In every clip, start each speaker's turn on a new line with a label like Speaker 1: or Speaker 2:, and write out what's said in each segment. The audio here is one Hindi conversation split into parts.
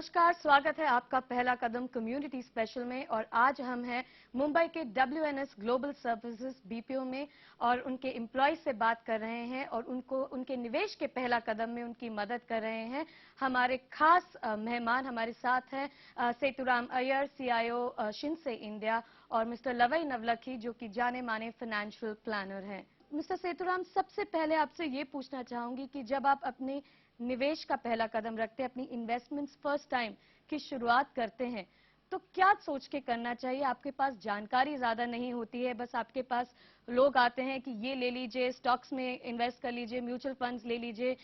Speaker 1: नमस्कार, स्वागत है आपका पहला कदम कम्युनिटी स्पेशल में। और आज हम हैं मुंबई के WNS ग्लोबल सर्विसेज BPO में और उनके एम्प्लॉय से बात कर रहे हैं और उनको उनके निवेश के पहला कदम में उनकी मदद कर रहे हैं। हमारे खास मेहमान हमारे साथ हैं सेतुराम अय्यर, CIO शिंसे इंडिया, और मिस्टर लवई नवलखी जो कि जाने माने फाइनेंशियल प्लानर हैं। मिस्टर सेतुराम, सबसे पहले आपसे ये पूछना चाहूंगी कि जब आप अपने निवेश का पहला कदम रखते हैं, अपनी इन्वेस्टमेंट्स फर्स्ट टाइम की शुरुआत करते हैं, तो क्या सोच के करना चाहिए? आपके पास जानकारी ज्यादा नहीं होती है, बस आपके पास लोग आते हैं कि ये ले लीजिए, स्टॉक्स में इन्वेस्ट कर लीजिए, म्यूचुअल फंड्स ले लीजिए।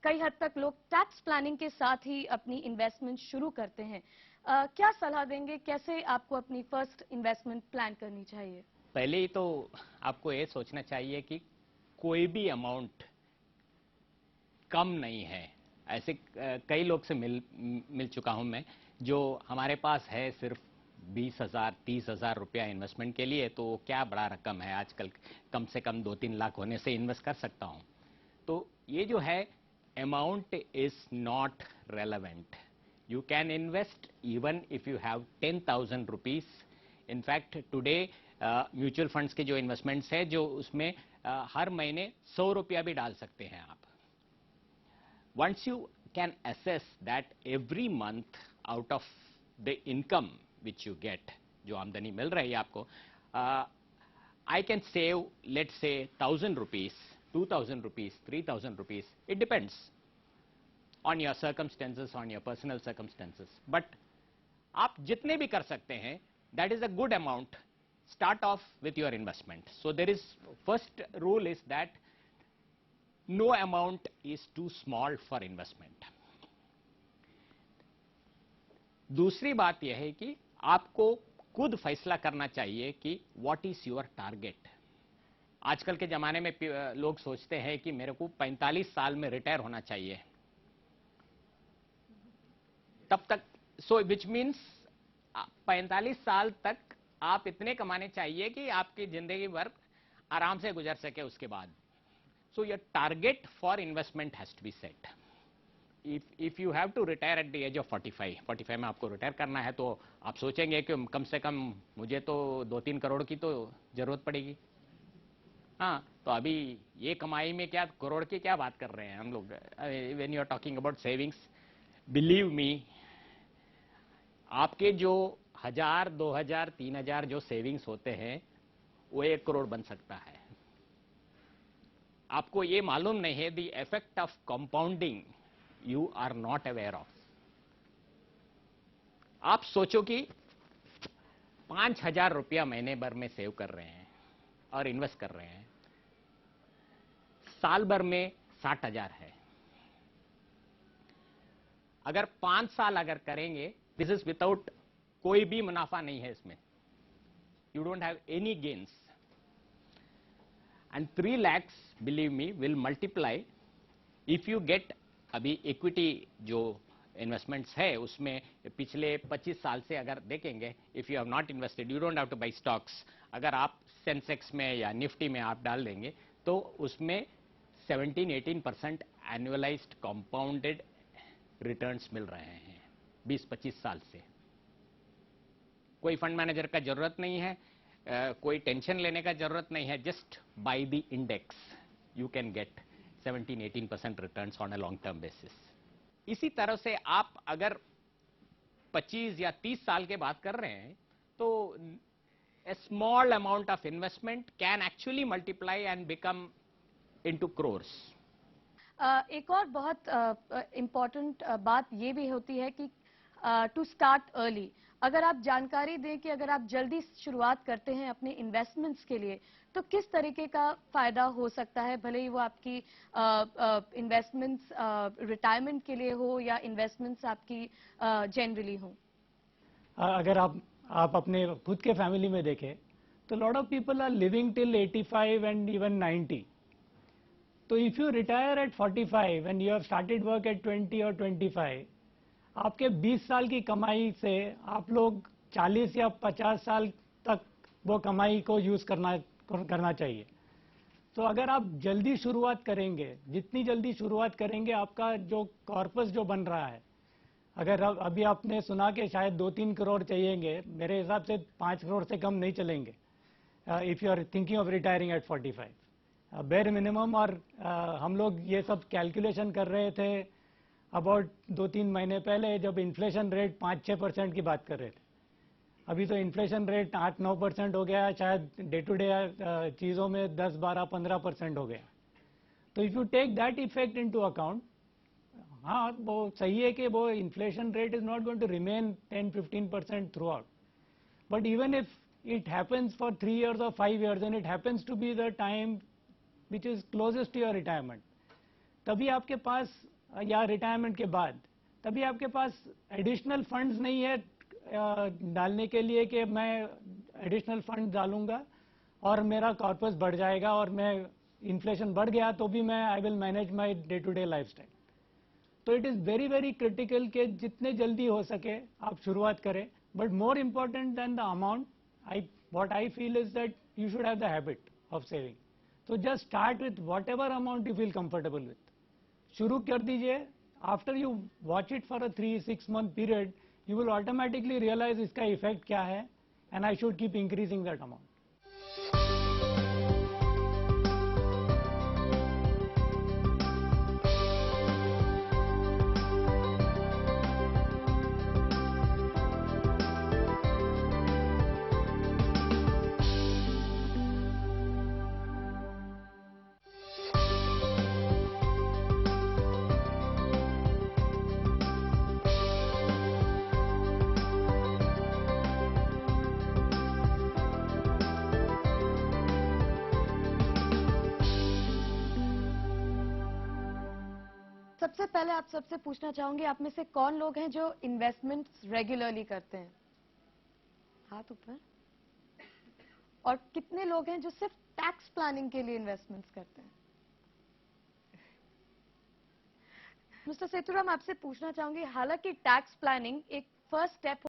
Speaker 1: कई हद तक लोग टैक्स प्लानिंग के साथ ही अपनी इन्वेस्टमेंट शुरू करते हैं। क्या सलाह देंगे, कैसे आपको अपनी फर्स्ट इन्वेस्टमेंट प्लान करनी चाहिए?
Speaker 2: पहले ही तो आपको ये सोचना चाहिए कि कोई भी अमाउंट कम नहीं है। ऐसे कई लोग से मिल चुका हूं मैं, जो हमारे पास है सिर्फ 20,000 30,000 रुपया इन्वेस्टमेंट के लिए, तो क्या बड़ा रकम है, आजकल कम से कम 2-3 लाख होने से इन्वेस्ट कर सकता हूं। तो ये जो है amount is not relevant. You can invest even if you have 10,000 rupees. In fact today mutual funds के जो इन्वेस्टमेंट्स है, जो उसमें हर महीने 100 रुपया भी डाल सकते हैं आप। Once you can assess that every month out of the income which you get, जो आमदनी मिल रही है आपको, I can save, let's say, 1,000 rupees, 2,000 rupees, 3,000 rupees. It depends on your circumstances, on your personal circumstances. But आप जितने भी कर सकते हैं, that is a good amount. Start off with your investment. So there is, first rule is that no amount is too small for investment. दूसरी बात यह है कि आपको खुद फैसला करना चाहिए कि व्हाट इज योर टारगेट। आजकल के जमाने में लोग सोचते हैं कि मेरे को 45 साल में रिटायर होना चाहिए, तब तक, सो विच मीन्स 45 साल तक आप इतने कमाने चाहिए कि आपकी जिंदगी भर आराम से गुजर सके उसके बाद। So your target for investment has to be set. If you have to retire at the age of 45 में आपको रिटायर करना है, तो आप सोचेंगे कि कम से कम मुझे तो 2-3 करोड़ की तो जरूरत पड़ेगी। हाँ, तो अभी ये कमाई में क्या करोड़ की क्या बात कर रहे हैं हम लोग। When you are talking about savings, believe me, आपके जो 1,000, 2,000, 3,000 जो सेविंग्स होते हैं, वो 1 करोड़ बन सकता है। आपको ये मालूम नहीं है, the effect of compounding you are not aware of. आप सोचो कि 5,000 रुपया महीने भर में सेव कर रहे हैं और इन्वेस्ट कर रहे हैं, साल भर में 60,000 है। अगर 5 साल अगर करेंगे, दिस इज विदाउट, कोई भी मुनाफा नहीं है इसमें, you don't have any gains. And 3 lakhs, believe me, will multiply if you get, अभी इक्विटी जो इन्वेस्टमेंट्स है उसमें पिछले 25 साल से अगर देखेंगे, if you have not invested, you don't have two by stocks, अगर आप सेंसेक्स में या निफ्टी में आप डाल देंगे तो उसमें 17-18% एनुअलाइज्ड कंपाउंडेड रिटर्न्स मिल रहे हैं 20-25 साल से। कोई फंड मैनेजर का जरूरत नहीं है, कोई टेंशन लेने का जरूरत नहीं है, just by the index you can get 17-18% returns on a long term basis. इसी तरह से आप अगर 25 या 30 साल के बात कर रहे हैं, तो a small amount of investment can actually multiply and become into crores.
Speaker 1: एक और बहुत इम्पोर्टेंट बात ये भी होती है कि टू स्टार्ट अर्ली। अगर आप जानकारी दें कि अगर आप जल्दी शुरुआत करते हैं अपने इन्वेस्टमेंट्स के लिए, तो किस तरीके का फायदा हो सकता है, भले ही वो आपकी इन्वेस्टमेंट्स रिटायरमेंट के लिए हो या इन्वेस्टमेंट्स आपकी जनरली हो।
Speaker 3: अगर आप अपने खुद के फैमिली में देखें तो lot of people are living till 85 and even 90। तो if you retire at 45 and you have started work at 20 और 25, आपके 20 साल की कमाई से आप लोग 40 या 50 साल तक वो कमाई को यूज करना चाहिए। तो अगर आप जल्दी शुरुआत करेंगे, जितनी जल्दी शुरुआत करेंगे, आपका जो कॉर्पस जो बन रहा है, अगर अभी आपने सुना कि शायद 2-3 करोड़ चाहिएंगे, मेरे हिसाब से 5 करोड़ से कम नहीं चलेंगे if you are thinking of retiring at 45 bare minimum. और हम लोग ये सब कैलकुलेशन कर रहे थे अबाउट 2-3 महीने पहले, जब इन्फ्लेशन रेट 5-6% की बात कर रहे थे। अभी तो इन्फ्लेशन रेट 8-9% हो गया, शायद डे टू डे चीज़ों में 10-12-15% हो गया। तो if you take that effect into account, हाँ वो सही है कि वो inflation rate is not going to remain 10-15% throughout, but even if it happens for 3 years or 5 years and it happens to be the time which is closest to your retirement, तभी आपके पास, या रिटायरमेंट के बाद, तभी आपके पास एडिशनल फंड्स नहीं है डालने के लिए कि मैं एडिशनल फंड डालूंगा और मेरा कॉर्पस बढ़ जाएगा और मैं इन्फ्लेशन बढ़ गया तो भी मैं I will manage my day to day lifestyle. तो it is very very critical कि जितने जल्दी हो सके आप शुरुआत करें, but more important than the amount, what I feel is that you should have the habit of saving. So just start with whatever amount you feel comfortable with. शुरू कर दीजिए. After you watch it for a 3-6 month period, you will automatically realize इसका effect क्या है, and I should keep increasing that amount.
Speaker 1: सबसे पहले आप सबसे पूछना चाहूंगी, आप में से कौन लोग हैं जो इन्वेस्टमेंट्स रेगुलरली करते हैं? हाथ ऊपर। और कितने लोग हैं जो सिर्फ टैक्स प्लानिंग के लिए इन्वेस्टमेंट्स करते हैं? मिस्टर सेतुराम, आपसे पूछना चाहूंगी, हालांकि टैक्स प्लानिंग एक फर्स्ट स्टेप